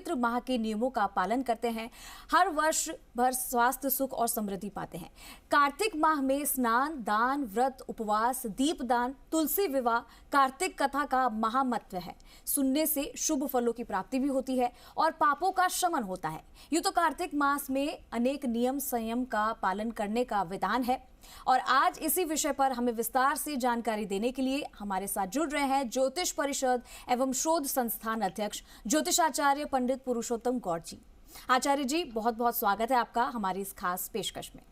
पवित्र माह के नियमों का पालन करते हैं, हर वर्ष भर स्वास्थ्य, सुख और समृद्धि पाते हैं। कार्तिक माह में स्नान, दान, व्रत, उपवास, दीपदान, तुलसी विवाह, कार्तिक कथा का महामत्व है। सुनने से शुभ फलों की प्राप्ति भी होती है और पापों का शमन होता है। यूं तो कार्तिक मास में अनेक नियम संयम का पालन करने का विधान है और आज इसी विषय पर हमें विस्तार से जानकारी देने के लिए हमारे साथ जुड़ रहे हैं ज्योतिष परिषद एवं शोध संस्थान अध्यक्ष ज्योतिषाचार्य पंडित पुरुषोत्तम गौड़ जी। आचार्य जी, बहुत बहुत स्वागत है आपका हमारी इस खास पेशकश में।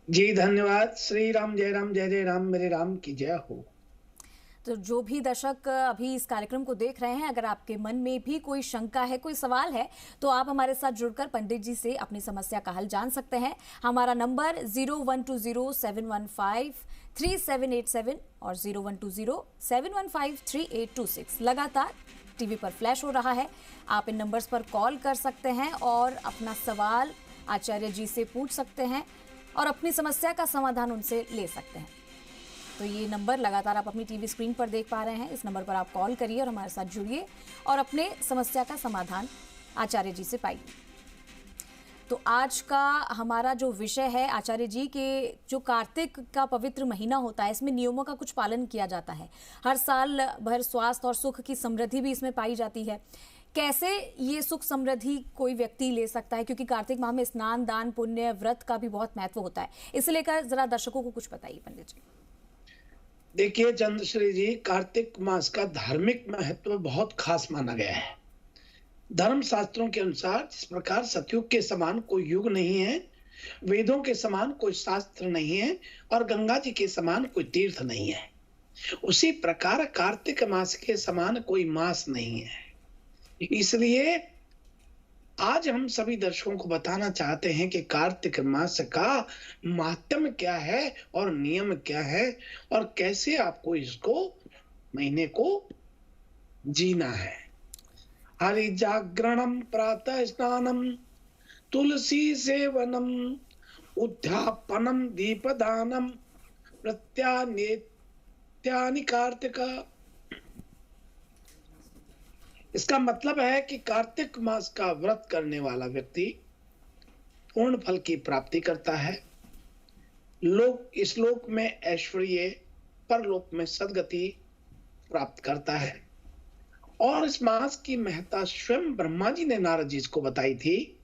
जी धन्यवाद। श्री राम, जय राम, जय जय राम, मेरे राम की जय हो। तो जो भी दर्शक अभी इस कार्यक्रम को देख रहे हैं, अगर आपके मन में भी कोई शंका है, कोई सवाल है, तो आप हमारे साथ जुड़कर पंडित जी से अपनी समस्या का हल जान सकते हैं। हमारा नंबर 0120-715-3787 और 0120-715-3826 लगातार टीवी पर फ्लैश हो रहा है। आप इन नंबर्स पर कॉल कर सकते हैं और अपना सवाल आचार्य जी से पूछ सकते हैं और अपनी समस्या का समाधान उनसे ले सकते हैं। तो ये नंबर लगातार आप अपनी टीवी स्क्रीन पर देख पा रहे हैं। इस नंबर पर आप कॉल करिए और हमारे साथ जुड़िए और अपने समस्या का समाधान आचार्य जी से पाइए। तो आज का हमारा जो विषय है आचार्य जी के, जो कार्तिक का पवित्र महीना होता है, इसमें नियमों का कुछ पालन किया जाता है। हर साल भर स्वास्थ्य और सुख की समृद्धि भी इसमें पाई जाती है। कैसे ये सुख समृद्धि कोई व्यक्ति ले सकता है, क्योंकि कार्तिक माह में स्नान, दान, पुण्य, व्रत का भी बहुत महत्व होता है। इसे लेकर जरा दर्शकों को कुछ बताइए पंडित जी। देखिए चंद्रश्री जी, कार्तिक मास का धार्मिक महत्व बहुत खास माना गया है। धर्म शास्त्रों के अनुसार जिस प्रकार सतयुग के समान कोई युग नहीं है, वेदों के समान कोई शास्त्र नहीं है और गंगा जी के समान कोई तीर्थ नहीं है, उसी प्रकार कार्तिक मास के समान कोई मास नहीं है। इसलिए आज हम सभी दर्शकों को बताना चाहते हैं कि कार्तिक मास का माहात्म्य क्या है और नियम क्या है और कैसे आपको इसको महीने को जीना है। हरि जागरणम, प्रातः स्नानम, तुलसी सेवनम, उद्यापनम, दीपदानम, प्रत्यानित्यानि कार्तिक। इसका मतलब है कि कार्तिक मास का व्रत करने वाला व्यक्ति पूर्ण फल की प्राप्ति करता है। लोक इस लोक में ऐश्वर्य, परलोक में सद्गति प्राप्त करता है। और इस मास की महत्ता स्वयं ब्रह्मा जी ने नारद जी को बताई थी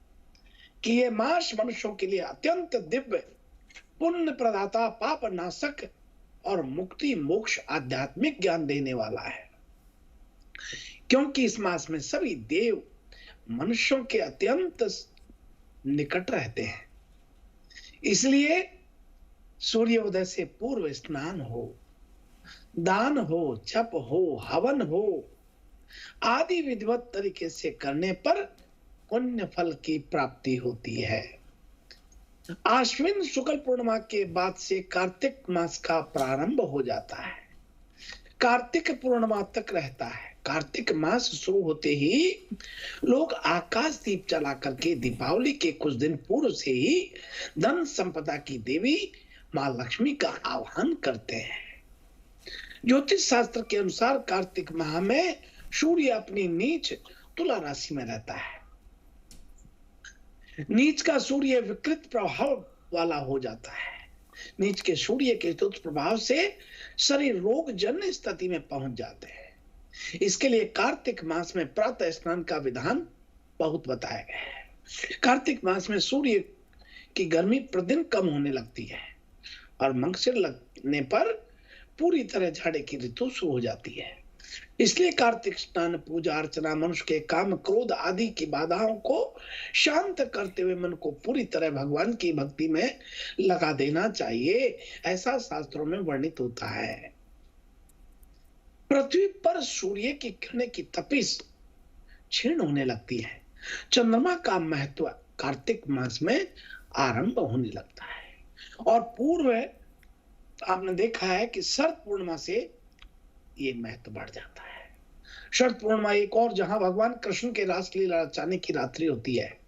कि ये मास मनुष्यों के लिए अत्यंत दिव्य, पुण्य प्रदाता, पाप नाशक और मुक्ति, मोक्ष, आध्यात्मिक ज्ञान देने वाला है। क्योंकि इस मास में सभी देव मनुष्यों के अत्यंत निकट रहते हैं, इसलिए सूर्योदय से पूर्व स्नान हो, दान हो, जप हो, हवन हो आदि विधिवत तरीके से करने पर पुण्य फल की प्राप्ति होती है। आश्विन शुक्ल पूर्णिमा के बाद से कार्तिक मास का प्रारंभ हो जाता है, कार्तिक पूर्णिमा तक रहता है। कार्तिक मास शुरू होते ही लोग आकाश दीप जला करके दीपावली के कुछ दिन पूर्व से ही धन संपदा की देवी मां लक्ष्मी का आह्वान करते हैं। ज्योतिष शास्त्र के अनुसार कार्तिक माह में सूर्य अपनी नीच तुला राशि में रहता है। नीच का सूर्य विकृत प्रभाव वाला हो जाता है। नीच के सूर्य के दुष्प्रभाव से शरीर रोग जन्य स्थिति में पहुंच जाते हैं। इसके लिए कार्तिक मास में प्रातः स्नान का विधान बहुत बताया गया है। कार्तिक मास में सूर्य की गर्मी प्रतिदिन कम होने लगती है और मंगसिर लगने पर पूरी तरह जाड़े की ऋतु शुरू हो जाती है। इसलिए कार्तिक स्नान, पूजा अर्चना मनुष्य के काम, क्रोध आदि की बाधाओं को शांत करते हुए मन को पूरी तरह भगवान की भक्ति में लगा देना चाहिए, ऐसा शास्त्रों में वर्णित होता है। पृथ्वी पर सूर्य की किरणें की तपिश क्षीण होने लगती है। चंद्रमा का महत्व कार्तिक मास में आरंभ होने लगता है और पूर्व आपने देखा है कि शरद पूर्णिमा से ये महत्व बढ़ जाता है। शरद पूर्णिमा एक और जहां भगवान कृष्ण के रासलीला रचाने की रात्रि होती है,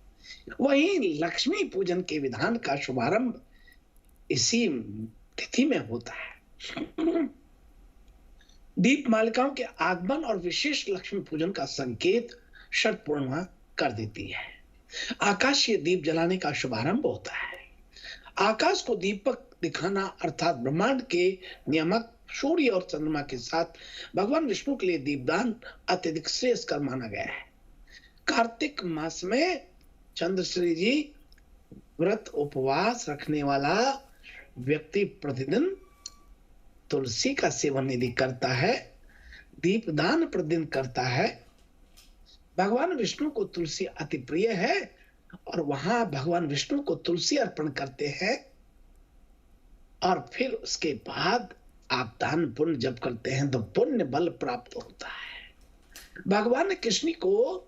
वहीं लक्ष्मी पूजन के विधान का शुभारंभ इसी तिथि में होता है। दीप मालिकाओं के आगमन और विशेष लक्ष्मी पूजन का संकेत शर्त पूर्ण कर देती है। आकाशीय दीप जलाने का शुभारंभ होता है। आकाश को दीपक दिखाना अर्थात ब्रह्मांड के नियामक सूर्य और चंद्रमा के साथ भगवान विष्णु के लिए दीपदान अत्यधिक श्रेयस्कर माना गया है। कार्तिक मास में चंद्रश्री जी व्रत उपवास रखने वाला व्यक्ति प्रतिदिन तुलसी का सेवन यदि करता है, दीपदान प्रतिदिन करता है, भगवान विष्णु को तुलसी अति प्रिय है और वहां भगवान विष्णु को तुलसी अर्पण करते हैं और फिर उसके बाद आप दान पुण्य जब करते हैं तो पुण्य बल प्राप्त होता है। भगवान कृष्ण को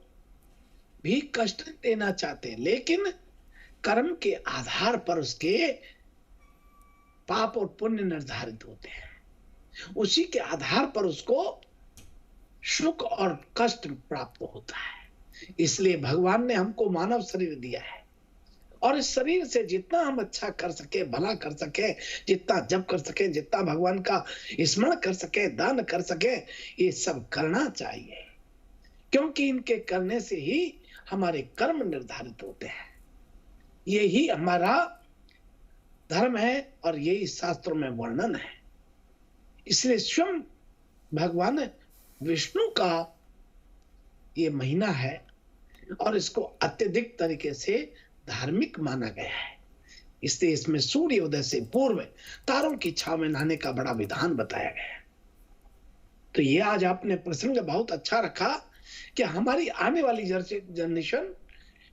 भी कष्ट देना चाहते हैं, लेकिन कर्म के आधार पर उसके पाप और पुण्य निर्धारित होते हैं। उसी के आधार पर उसको सुख और कष्ट प्राप्त होता है। इसलिए भगवान ने हमको मानव शरीर दिया है और इस शरीर से जितना हम अच्छा कर सके, भला कर सके, जितना जप कर सके, जितना भगवान का स्मरण कर सके, दान कर सके, ये सब करना चाहिए, क्योंकि इनके करने से ही हमारे कर्म निर्धारित होते हैं। यही हमारा धर्म है और यही शास्त्रों में वर्णन है। इसलिए स्वयं भगवान विष्णु का ये महीना है और इसको अत्यधिक तरीके से धार्मिक माना गया है। इसलिए इसमें सूर्योदय से पूर्व तारों की छाव में नहाने का बड़ा विधान बताया गया है। तो ये आज आपने प्रसंग बहुत अच्छा रखा कि हमारी आने वाली जनरेशन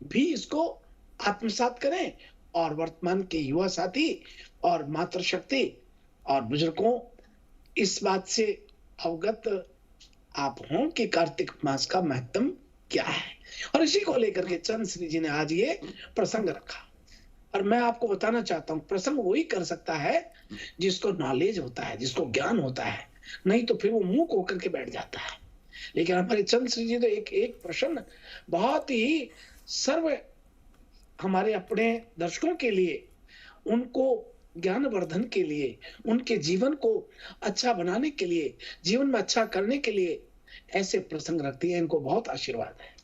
भी इसको आत्मसात करें और वर्तमान के युवा साथी और मातृशक्ति और बुजुर्गों इस बात से अवगत आप हों कि कार्तिक मास का महत्व क्या है। और इसी को लेकर के चंद्रश्री जी ने आज ये प्रसंग रखा। और मैं आपको बताना चाहता हूँ, प्रसंग वही कर सकता है जिसको नॉलेज होता है, जिसको ज्ञान होता है, नहीं तो फिर वो मुंह को करके बैठ जाता है। लेकिन हमारे चंद्रश्री जी तो एक प्रश्न बहुत ही सर्व हमारे अपने दर्शकों के लिए, उनको ज्ञानवर्धन के लिए, उनके जीवन को अच्छा बनाने के लिए, जीवन में अच्छा करने के लिए ऐसे प्रसंग रखती है। इनको बहुत आशीर्वाद है।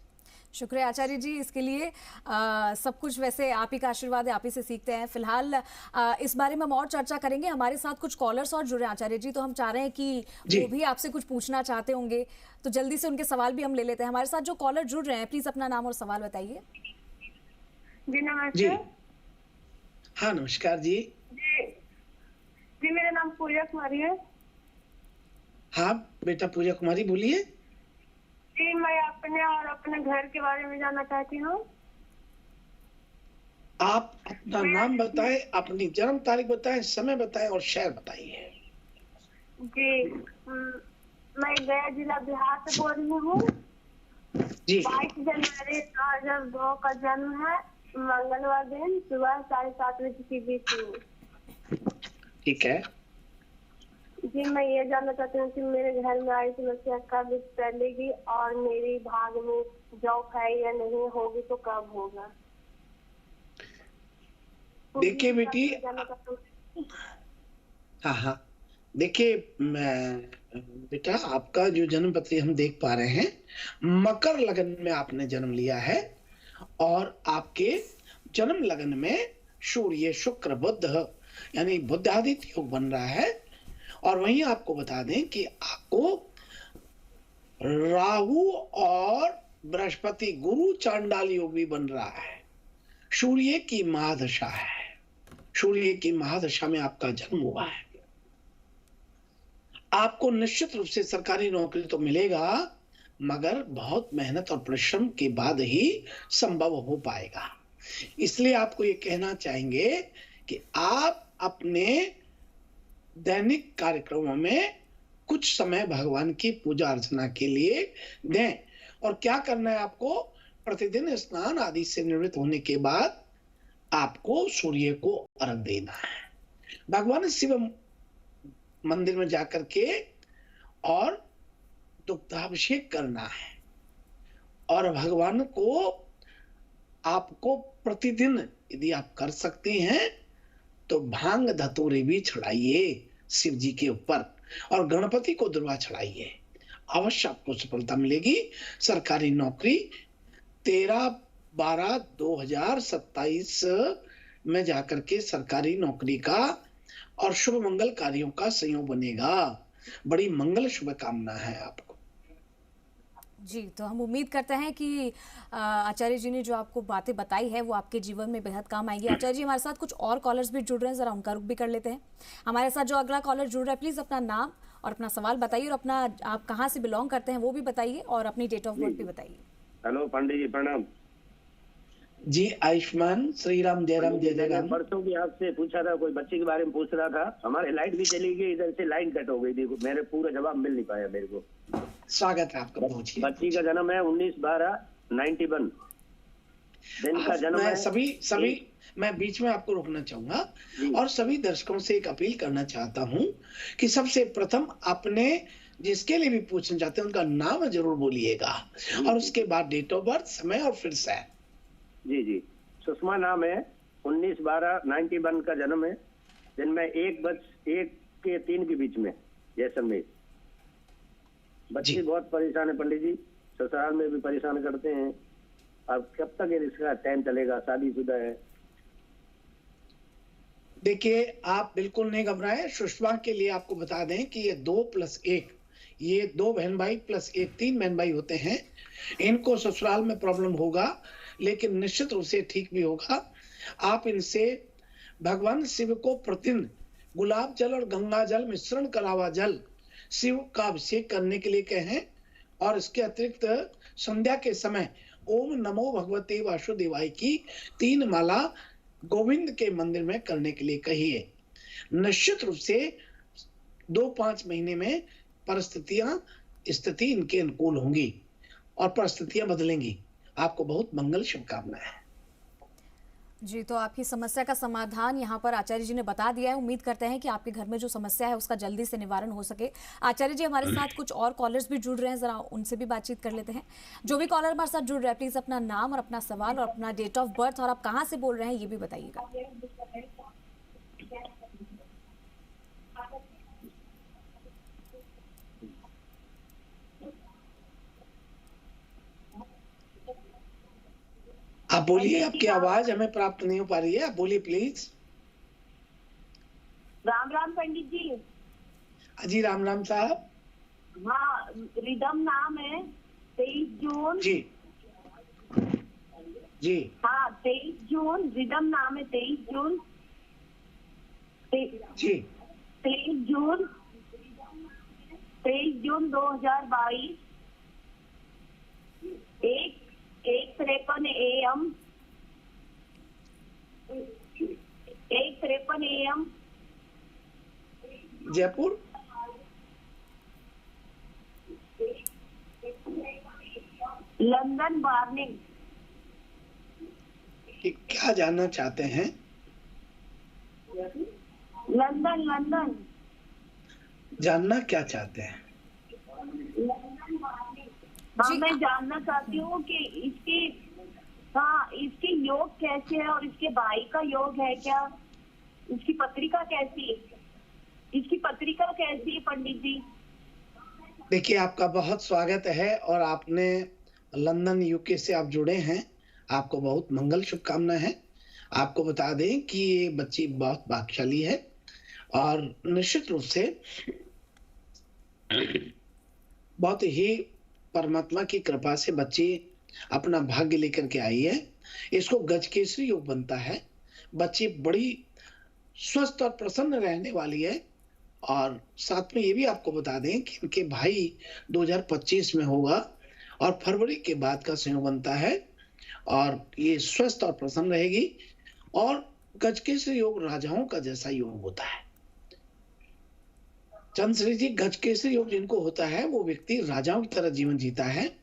शुक्रिया आचार्य जी इसके लिए। सब कुछ वैसे आप ही का आशीर्वाद है, आप ही से सीखते हैं। फिलहाल इस बारे में हम और चर्चा करेंगे। हमारे साथ कुछ कॉलर्स और जुड़े आचार्य जी, तो हम चाह रहे हैं कि वो भी आपसे कुछ पूछना चाहते होंगे, तो जल्दी से उनके सवाल भी हम ले लेते हैं। हमारे साथ जो कॉलर जुड़ रहे हैं, प्लीज अपना नाम और सवाल बताइए। जी नमस्ते। हाँ नमस्कार जी। जी मेरा नाम पूजा कुमारी है। हाँ बेटा पूजा कुमारी बोलिए। जी मैं अपने और अपने घर के बारे में जानना चाहती हूँ। आप अपना नाम बताएं, अपनी जन्म तारीख बताएं, समय बताएं और शहर बताइए। जी मैं गया जिला बिहार से बोल रही हूँ। जी 22 जनवरी 2002 का जन्म है, मंगलवार दिन सुबह 7:30 बजे के बीच में। ठीक है जी मैं ये जानना चाहती हूँ कि मेरे घर में आई समस्या कब टलेगी और मेरी भाग में जॉब है या नहीं, होगी तो कब होगा। देखिए बेटी, हाँ देखिए बेटा, आपका जो जन्म पत्री हम देख पा रहे हैं, मकर लगन में आपने जन्म लिया है और आपके जन्म लगन में सूर्य शुक्र बुध यानी बुधादित्य योग बन रहा है। और वहीं आपको बता दें कि आपको राहु और बृहस्पति गुरु चांडाल योग भी बन रहा है। सूर्य की महादशा है, सूर्य की महादशा में आपका जन्म हुआ है। आपको निश्चित रूप से सरकारी नौकरी तो मिलेगा, मगर बहुत मेहनत और परिश्रम के बाद ही संभव हो पाएगा। इसलिए आपको ये कहना चाहेंगे कि आप अपने दैनिक कार्यक्रमों में कुछ समय भगवान की पूजा अर्चना के लिए दें। और क्या करना है आपको, प्रतिदिन स्नान आदि से निवृत्त होने के बाद आपको सूर्य को अर्घ देना है। भगवान शिव मंदिर में जाकर के और दुग्धाभिषेक करना है। और भगवान को आपको प्रतिदिन यदि आप कर सकते हैं तो भांग धतूरे भी चढ़ाइए शिव जी के ऊपर और गणपति को दुर्वा चढ़ाइए। अवश्य आपको सफलता मिलेगी। सरकारी नौकरी 13/12/2027 में जाकर के सरकारी नौकरी का और शुभ मंगल कार्यों का संयोग बनेगा। बड़ी मंगल शुभकामना है आपको। जी, तो हम उम्मीद करते हैं कि आचार्य जी ने जो आपको बातें बताई है वो आपके जीवन में बेहद काम आएंगी। आचार्य जी, हमारे साथ कुछ और कॉलर्स भी जुड़ रहे हैं, जरा उनका रुख भी कर लेते हैं। हमारे साथ जो अगला कॉलर जुड़ रहा है, प्लीज अपना नाम और अपना सवाल बताइए, और अपना आप कहाँ से बिलोंग करते हैं वो भी बताइए, और अपनी डेट ऑफ बर्थ भी बताइए। हेलो पंडित जी, प्रणाम जी। आयुष्मान श्री राम, जय राम, जय जयराम। परसों भी आपसे पूछा था, कोई बच्चे के बारे में पूछ रहा था, हमारे लाइट भी चली गई, इधर से लाइन कट हो गई थी, मेरे पूरा जवाब मिल नहीं पाया मेरे को। स्वागत है आपका, पहुंचिए। बच्ची का जन्म है 19/12/91, दिन का जन्म है। सभी मैं बीच में आपको रोकना चाहूंगा और सभी दर्शकों से एक अपील करना चाहता हूं कि सबसे प्रथम अपने जिसके लिए भी पूछना चाहते हैं उनका नाम जरूर बोलिएगा, और उसके बाद डेट ऑफ बर्थ, समय और फिर से। जी, सुषमा नाम है, 19/12/91 का जन्म है, दिन में 1:01 के बीच में, जैसलमेर। बच्चे बहुत परेशान है पंडित जी, ससुराल में भी परेशान करते हैं। अब कब तक इसका टाइम चलेगा? शादीशुदा है। देखिए, आप बिल्कुल नहीं घबराएं। सुषमा के लिए आपको बता दें कि ये 2+1, ये 2 बहन भाई प्लस 1, 3 बहन भाई होते हैं। इनको ससुराल में प्रॉब्लम होगा, लेकिन निश्चित रूप से ठीक भी होगा। आप इनसे भगवान शिव को प्रतिदिन गुलाब जल और गंगा जल मिश्रण करा हुआ जल शिव का अभिषेक करने के लिए कहें, और इसके अतिरिक्त संध्या के समय ओम नमो भगवते वासुदेवाय की 3 माला गोविंद के मंदिर में करने के लिए कहिए। निश्चित रूप से 2-5 महीने में स्थिति इनके अनुकूल होंगी और परिस्थितियां बदलेंगी। आपको बहुत मंगल शुभकामनाएं। जी, तो आपकी समस्या का समाधान यहाँ पर आचार्य जी ने बता दिया है। उम्मीद करते हैं कि आपके घर में जो समस्या है उसका जल्दी से निवारण हो सके। आचार्य जी, हमारे साथ कुछ और कॉलर्स भी जुड़ रहे हैं, जरा उनसे भी बातचीत कर लेते हैं। जो भी कॉलर हमारे साथ जुड़ रहे हैं, प्लीज अपना नाम और अपना सवाल और अपना डेट ऑफ बर्थ और आप कहाँ से बोल रहे हैं ये भी बताइएगा। आप बोलिए, आपकी आवाज हमें प्राप्त नहीं हो पा रही है, आप बोलिए प्लीज। राम राम पंडित जी। जी राम राम साहब। हाँ, रिदम नाम है, 23 जून। जी जी। हाँ, 23 जून, रिदम नाम है, 23 जून। जी, 23 जून 2022, 1:53 AM, 1:53 AM, Jaipur. London warning. क्या जानना चाहते हैं? लंदन। जानना क्या चाहते हैं? हाँ, मैं जानना चाहती हूँ कि इसके योग कैसे है और इसके भाई का योग है क्या? इसकी पत्रिका कैसी है पंडित जी? देखिए, आपका बहुत स्वागत है और आपने लंदन यूके से आप जुड़े हैं। आपको बहुत मंगल शुभकामना है। आपको बता दें कि ये बच्ची बहुत भाग्यशाली है और निश्चित रूप से बहुत ही परमात्मा की कृपा से बच्ची अपना भाग्य लेकर के आई है। इसको गजकेसरी योग बनता है। बच्ची बड़ी स्वस्थ और प्रसन्न रहने वाली है। और साथ में ये भी आपको बता दें कि इनके भाई 2025 में होगा और फरवरी के बाद का संयोग बनता है और ये स्वस्थ और प्रसन्न रहेगी। और गजकेसरी योग राजाओं का जैसा योग होता है। चंद्रश्री जी, गजकेसरी योग जिनको होता है वो व्यक्ति राजाओं की तरह जीवन जीता है।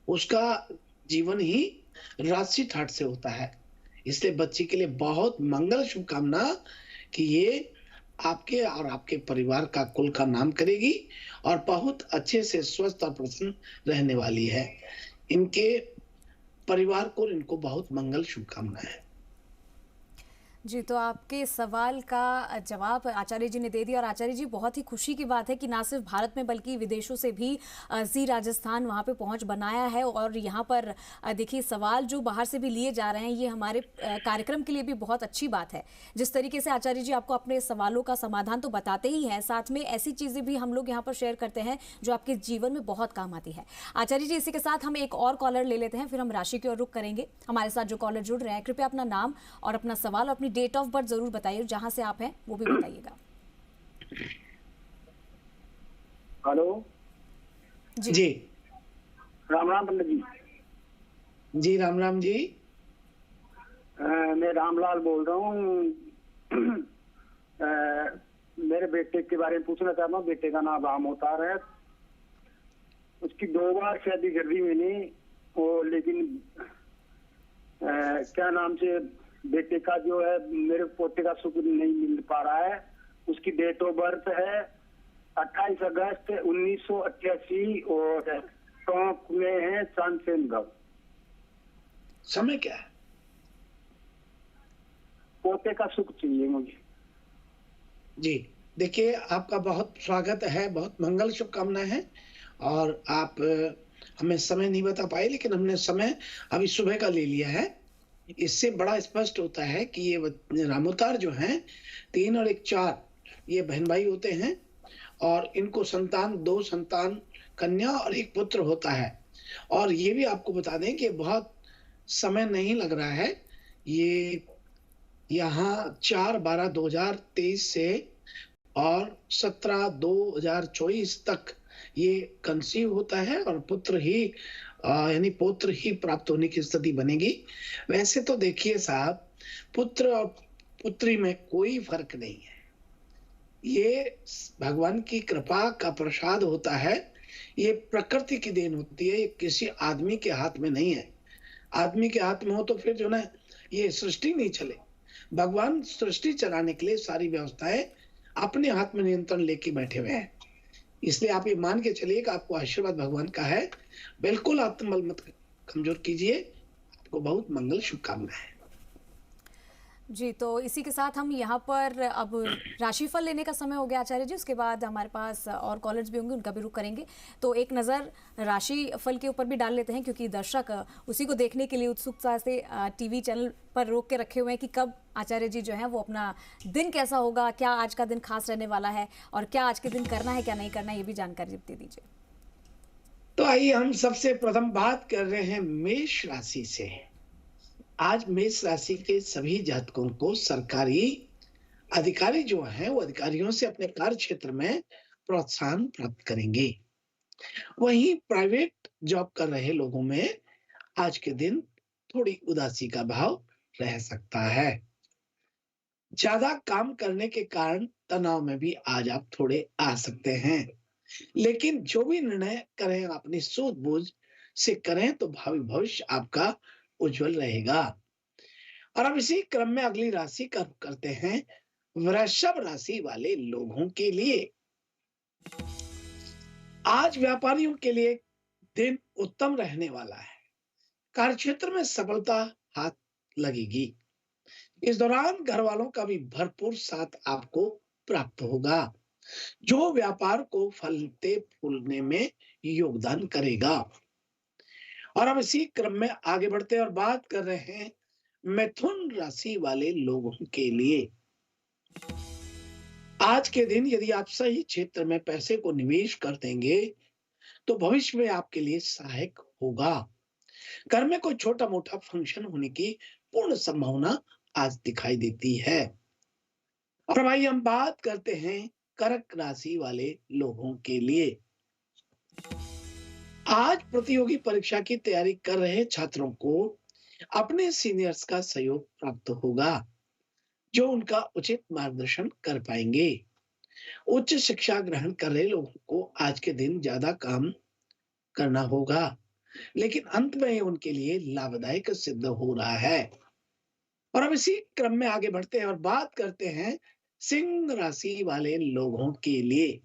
उसका जीवन ही राजसी ठाट से होता है। इसलिए बच्ची के लिए बहुत मंगल शुभकामना कि ये आपके और आपके परिवार का कुल का नाम करेगी और बहुत अच्छे से स्वस्थ और प्रसन्न रहने वाली है। इनके परिवार को इनको बहुत मंगल शुभकामनाएं। जी, तो आपके सवाल का जवाब आचार्य जी ने दे दिया और आचार्य जी बहुत ही खुशी की बात है कि ना सिर्फ भारत में बल्कि विदेशों से भी जी राजस्थान वहाँ पे पहुँच बनाया है और यहाँ पर देखिए सवाल जो बाहर से भी लिए जा रहे हैं ये हमारे कार्यक्रम के लिए भी बहुत अच्छी बात है। जिस तरीके से आचार्य जी आपको अपने सवालों का समाधान तो बताते ही हैं, साथ में ऐसी चीज़ें भी हम लोग यहाँ पर शेयर करते हैं जो आपके जीवन में बहुत काम आती है। आचार्य जी, इसी के साथ हम एक और कॉलर ले लेते हैं, फिर हम राशि की ओर रुख करेंगे। हमारे साथ जो कॉलर जुड़ रहे हैं, कृपया अपना नाम और अपना सवाल और अपनी डेट ऑफ बर्थ जरूर बताइए, जहां से आप हैं वो भी बताइएगा। हेलो जी राम राम पंडित जी। जी राम राम जी। मैं रामलाल बोल रहा हूँ। मेरे बेटे के बारे में पूछना चाहता हूँ। बेटे का नाम राम अवतार है। उसकी 2 बार शादी कर दी मैंने, और लेकिन क्या नाम से बेटे का जो है मेरे पोते का सुख नहीं मिल पा रहा है। उसकी डेट ऑफ बर्थ है 28 अगस्त 1988 और टोंक में है चांदसेन गांव। समय क्या है? पोते का सुख चाहिए मुझे। जी देखिए, आपका बहुत स्वागत है, बहुत मंगल शुभकामनाएं हैं। और आप हमें समय नहीं बता पाए, लेकिन हमने समय अभी सुबह का ले लिया है। इससे बड़ा स्पष्ट होता है कि ये रामोतार जो हैं 3 और 1 4 ये बहन भाई होते हैं और इनको संतान 2 संतान कन्या और 1 पुत्र होता है। और ये भी आपको बता दें कि बहुत समय नहीं लग रहा है। ये यहाँ 4/12/2023 से और 17/2/2024 तक ये कंसीव होता है और पुत्र ही यानी पुत्र ही प्राप्त होने की स्थिति बनेगी। वैसे तो देखिए साहब, पुत्र और पुत्री में कोई फर्क नहीं है। ये भगवान की कृपा का प्रसाद होता है। ये प्रकृति की देन होती है, ये किसी आदमी के हाथ में नहीं है। आदमी के हाथ में हो तो फिर जो ना ये सृष्टि नहीं चले। भगवान सृष्टि चलाने के लिए सारी व्यवस्थाएं अपने हाथ में नियंत्रण लेके बैठे हुए हैं। इसलिए आप ये मान के चलिए कि आपको आशीर्वाद भगवान का है। बिल्कुल आत्मबल मत कमजोर कीजिए। आपको बहुत मंगल शुभकामनाएं। जी, तो इसी के साथ हम यहाँ पर अब राशिफल लेने का समय हो गया आचार्य जी। उसके बाद हमारे पास और कॉलर्स भी होंगे, उनका भी रुख करेंगे। तो एक नज़र राशिफल के ऊपर भी डाल लेते हैं, क्योंकि दर्शक उसी को देखने के लिए उत्सुकता से टीवी चैनल पर रोक के रखे हुए हैं कि कब आचार्य जी जो है वो अपना दिन कैसा होगा, क्या आज का दिन खास रहने वाला है और क्या आज के दिन करना है क्या नहीं करना है, ये भी जानकारी दे दीजिए। तो आइए हम सबसे प्रथम बात कर रहे हैं मेष राशि से। आज मेष राशि के सभी जातकों को सरकारी अधिकारी जो हैं वो अधिकारियों से अपने कार्य क्षेत्र में प्रोत्साहन प्राप्त करेंगे। वहीं प्राइवेट जॉब कर रहे लोगों में आज के दिन थोड़ी उदासी का भाव रह सकता है। ज्यादा काम करने के कारण तनाव में भी आज आप थोड़े आ सकते हैं, लेकिन जो भी निर्णय करें अपनी सूझबूझ से करें तो भावी भविष्य आपका उज्जवल रहेगा। और अब इसी क्रम में अगली राशि का रुख करते हैं वृषभ राशि वाले लोगों के लिए। आज व्यापारियों के लिए दिन उत्तम रहने वाला है। कार्यक्षेत्र में सफलता हाथ लगेगी। इस दौरान घर वालों का भी भरपूर साथ आपको प्राप्त होगा, जो व्यापार को फलते फूलने में योगदान करेगा। और अब इसी क्रम में आगे बढ़ते और बात कर रहे हैं मिथुन राशि वाले लोगों के लिए। आज के दिन यदि आप सही क्षेत्र में पैसे को निवेश कर देंगे तो भविष्य में आपके लिए सहायक होगा। घर में कोई छोटा मोटा फंक्शन होने की पूर्ण संभावना आज दिखाई देती है। और भाई हम बात करते हैं कर्क राशि वाले लोगों के लिए। आज प्रतियोगी परीक्षा की तैयारी कर रहे छात्रों को अपने सीनियर्स का सहयोग प्राप्त होगा, जो उनका उचित मार्गदर्शन कर पाएंगे। उच्च शिक्षा ग्रहण कर रहे लोगों को आज के दिन ज्यादा काम करना होगा, लेकिन अंत में उनके लिए लाभदायक सिद्ध हो रहा है। और अब इसी क्रम में आगे बढ़ते हैं और बात करते हैं सिंह राशि वाले लोगों के लिए।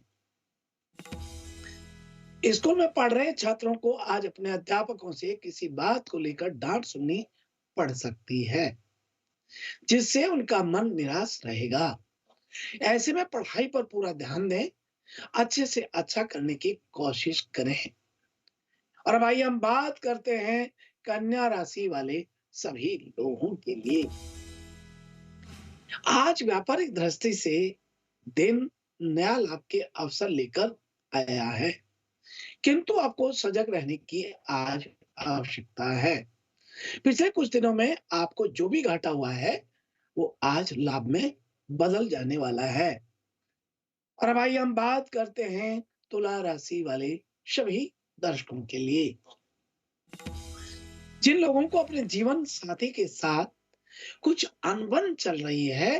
स्कूल में पढ़ रहे छात्रों को आज अपने अध्यापकों से किसी बात को लेकर डांट सुननी पड़ सकती है। जिससे उनका मन निराश रहेगा। ऐसे में पढ़ाई पर पूरा ध्यान दें, अच्छे से अच्छा करने की कोशिश करें। और भाई हम बात करते हैं कन्या राशि वाले सभी लोगों के लिए। आज व्यापारिक दृष्टि से दिन नया लाभ के अवसर लेकर आया है, किंतु आपको सजग रहने की आज आवश्यकता है। पिछले कुछ दिनों में आपको जो भी घाटा हुआ है वो आज लाभ में बदल जाने वाला है। और भाई हम बात करते हैं तुला राशि वाले सभी दर्शकों के लिए। जिन लोगों को अपने जीवन साथी के साथ कुछ अनबन चल रही है,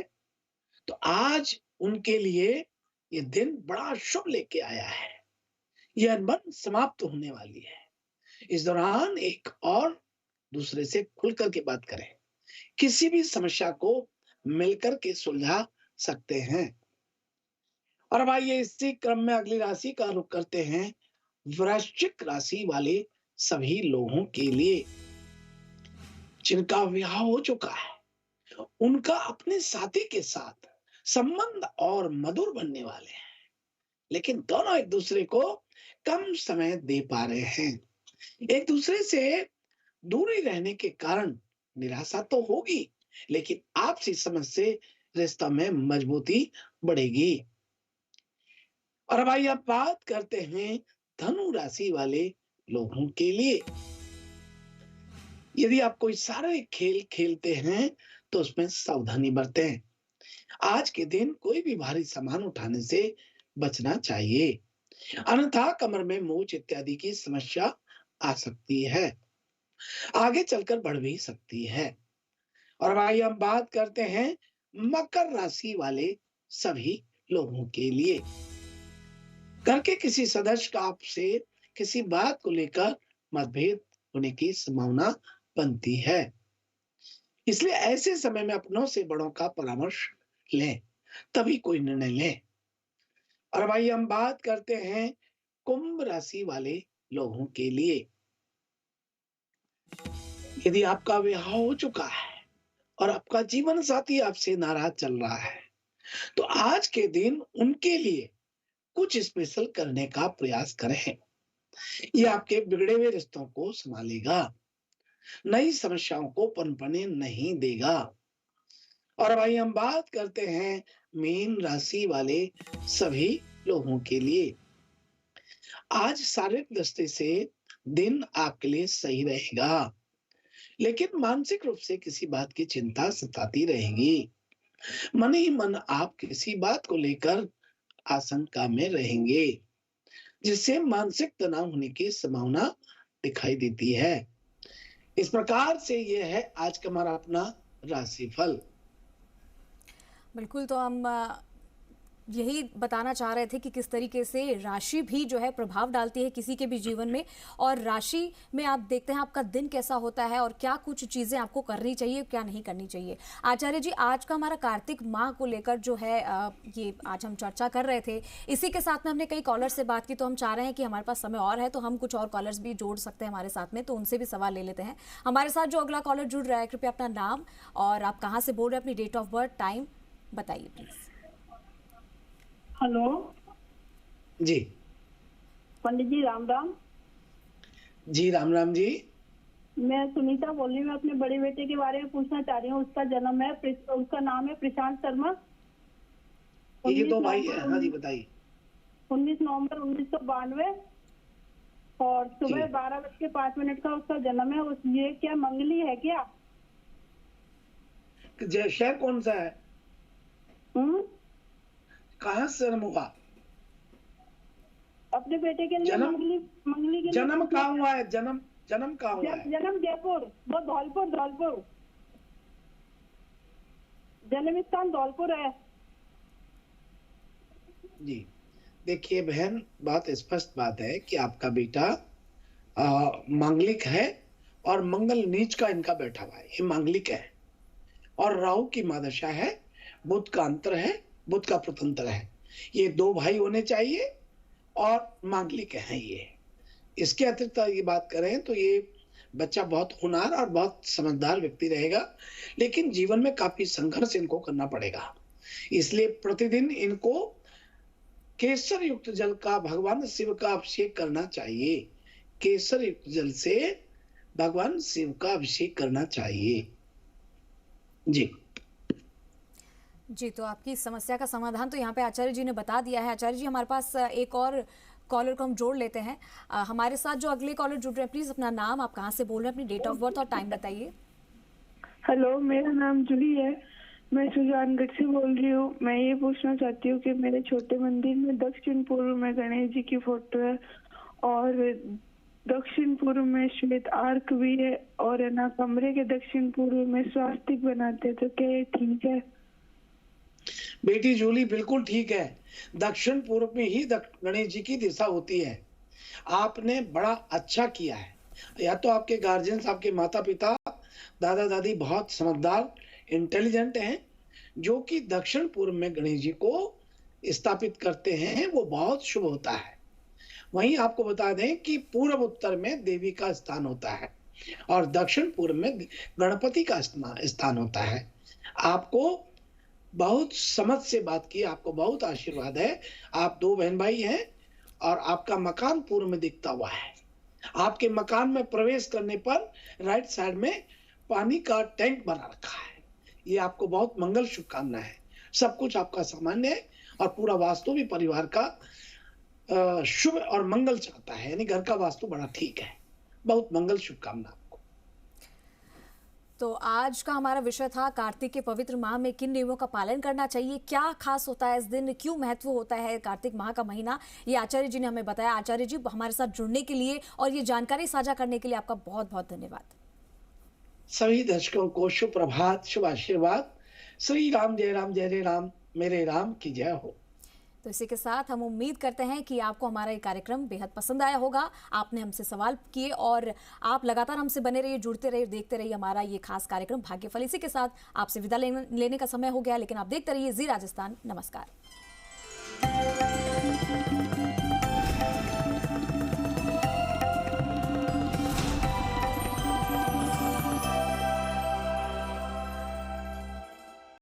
तो आज उनके लिए ये दिन बड़ा शुभ लेके आया है। ये अनबन समाप्त होने वाली है। इस दौरान एक और दूसरे से खुलकर के बात करें। किसी भी समस्या को मिलकर के सुलझा सकते हैं। और भाई ये इसी क्रम में अगली राशि का रुख करते हैं वृश्चिक राशि वाले सभी लोगों के लिए। जिनका विवाह हो चुका है, उनका अपने साथी के साथ संबंध और मधुर बनने वाले हैं, लेकिन दोनों एक दूसरे को कम समय दे पा रहे हैं। एक दूसरे से दूरी रहने के कारण निराशा तो होगी, लेकिन आपसी समझ से रिश्ता में मजबूती बढ़ेगी। और भाई अब बात करते हैं धनु राशि वाले लोगों के लिए। यदि आप कोई शारीरिक खेल खेलते हैं तो उसमें सावधानी बरतें। आज के दिन कोई भी भारी सामान उठाने से बचना चाहिए, अन्यथा कमर में मोच इत्यादि की समस्या आ सकती है, आगे चलकर बढ़ भी सकती है। और भाई हम बात करते हैं मकर राशि वाले सभी लोगों के लिए। घर के किसी सदस्य का आपसे किसी बात को लेकर मतभेद होने की संभावना बनती है, इसलिए ऐसे समय में अपनों से बड़ों का परामर्श लें, तभी कोई निर्णय लें। और भाई हम बात करते हैं कुंभ राशि वाले लोगों के लिए। यदि आपका विवाह हो चुका है और आपका जीवन साथी आपसे नाराज चल रहा है, तो आज के दिन उनके लिए कुछ स्पेशल करने का प्रयास करें। ये आपके बिगड़े हुए रिश्तों को संभालेगा, नई समस्याओं को पनपने नहीं देगा। और भाई हम बात करते हैं मीन राशि वाले सभी लोगों के लिए। आज शारीरिक दृष्टि से दिन आपके लिए सही रहेगा, लेकिन मानसिक रूप से किसी बात की चिंता सताती रहेगी। मन ही मन आप किसी बात को लेकर आशंका में रहेंगे, जिससे मानसिक तनाव होने की संभावना दिखाई देती है। इस प्रकार से यह है आज का हमारा अपना राशिफल। बिल्कुल, तो हम यही बताना चाह रहे थे कि किस तरीके से राशि भी जो है प्रभाव डालती है किसी के भी जीवन में, और राशि में आप देखते हैं आपका दिन कैसा होता है और क्या कुछ चीज़ें आपको करनी चाहिए, क्या नहीं करनी चाहिए। आचार्य जी, आज का हमारा कार्तिक माह को लेकर जो है ये आज हम चर्चा कर रहे थे। इसी के साथ में हमने कई कॉलर से बात की, तो हम चाह रहे हैं कि हमारे पास समय और है तो हम कुछ और कॉलर्स भी जोड़ सकते हैं हमारे साथ में, तो उनसे भी सवाल ले लेते हैं। हमारे साथ जो अगला कॉलर जुड़ रहा है, कृपया अपना नाम और आप कहाँ से बोल रहे हैं, अपनी डेट ऑफ बर्थ, टाइम बताइए प्लीज। हेलो जी पंडित जी, राम राम। जी राम राम जी। मैं सुनीता बोल रही हूँ। मैं अपने बड़े बेटे के बारे में पूछना चाह रही हूँ। उसका जन्म है, उसका नाम है प्रशांत शर्मा। ये तो भाई है। हाँ जी बताइए। 19 नवंबर 1992 और सुबह 12:05 का उसका जन्म है। ये क्या मंगली है क्या? शहर कौन सा है? कहाँ से जन्म हुआ? अपने बेटे के लिए मंगली के जन्म कहाँ हुआ है? जन्म कहाँ हुआ है? जन्म जयपुर, वो धौलपुर। जन्म स्थान धौलपुर है जी। देखिए बहन, बात स्पष्ट बात है कि आपका बेटा मांगलिक है और मंगल नीच का इनका बैठा हुआ है। ये मांगलिक है और राहु की महादशा है, बुध का अंतर है, बुध का प्रतंत्र है। ये दो भाई होने चाहिए और मांगलिक हैं ये। इसके अतिरिक्त ये बात करें तो ये बच्चा बहुत होनहार और बहुत समझदार व्यक्ति रहेगा, लेकिन जीवन में काफी संघर्ष इनको करना पड़ेगा। इसलिए प्रतिदिन इनको केसर युक्त जल का भगवान शिव का अभिषेक करना चाहिए। केसर युक्त जल से भगवान शिव का अभिषेक करना चाहिए। जी जी, तो आपकी समस्या का समाधान तो यहाँ पे आचार्य जी ने बता दिया है। आचार्य जी, हमारे पास एक और कॉलर को हम जोड़ लेते हैं। हमारे साथ जो अगले कॉलर जुड़ रहे हैं, प्लीज अपना नाम, आप कहाँ से बोल रहे हैं, अपनी डेट ऑफ बर्थ और टाइम बताइए। हेलो, मेरा नाम जूली है, मैं सुजानगढ़ से बोल रही हूँ। मैं ये पूछना चाहती हूँ कि मेरे छोटे मंदिर में दक्षिण पूर्व में गणेश जी की फोटो है और दक्षिण पूर्व में श्वेत आर्क भी है, और है ना कमरे के दक्षिण पूर्व में स्वास्तिक बनाते हैं, तो क्या ये ठीक है? बेटी जूली, बिल्कुल ठीक है। दक्षिण पूर्व में ही गणेश जी की दिशा होती है। आपने बड़ा अच्छा किया है। या तो आपके गार्जियंस, आपके माता पिता, दादा दादी बहुत समझदार, इंटेलिजेंट हैं, जो कि दक्षिण पूर्व में गणेश जी को स्थापित करते हैं, वो बहुत शुभ होता है। वहीं आपको बता दें कि पूर्व उत्तर में देवी का स्थान होता है और दक्षिण पूर्व में गणपति का स्थान होता है। आपको बहुत समझ से बात की, आपको बहुत आशीर्वाद है। आप 2 बहन भाई हैं और आपका मकान पूर्व में दिखता हुआ है। आपके मकान में प्रवेश करने पर राइट साइड में पानी का टैंक बना रखा है। ये आपको बहुत मंगल शुभकामना है। सब कुछ आपका सामान्य है और पूरा वास्तु भी परिवार का शुभ और मंगल चाहता है, यानी घर का वास्तु बड़ा ठीक है। बहुत मंगल शुभकामना। तो आज का हमारा विषय था कार्तिक के पवित्र माह में किन नियमों का पालन करना चाहिए, क्या खास होता है इस दिन, क्यों महत्व होता है कार्तिक माह का महीना, ये आचार्य जी ने हमें बताया। आचार्य जी, हमारे साथ जुड़ने के लिए और ये जानकारी साझा करने के लिए आपका बहुत बहुत धन्यवाद। सभी दर्शकों को शुभ प्रभात, शुभ आशीर्वाद। श्री राम जय राम, जय जय राम, मेरे राम की जय हो। तो इसी के साथ हम उम्मीद करते हैं कि आपको हमारा ये कार्यक्रम बेहद पसंद आया होगा। आपने हमसे सवाल किए और आप लगातार हमसे बने रहिए, जुड़ते रहिए, देखते रहिए हमारा ये खास कार्यक्रम भाग्यफल। इसी के साथ आपसे विदा लेने का समय हो गया, लेकिन आप देखते रहिए जी राजस्थान। नमस्कार।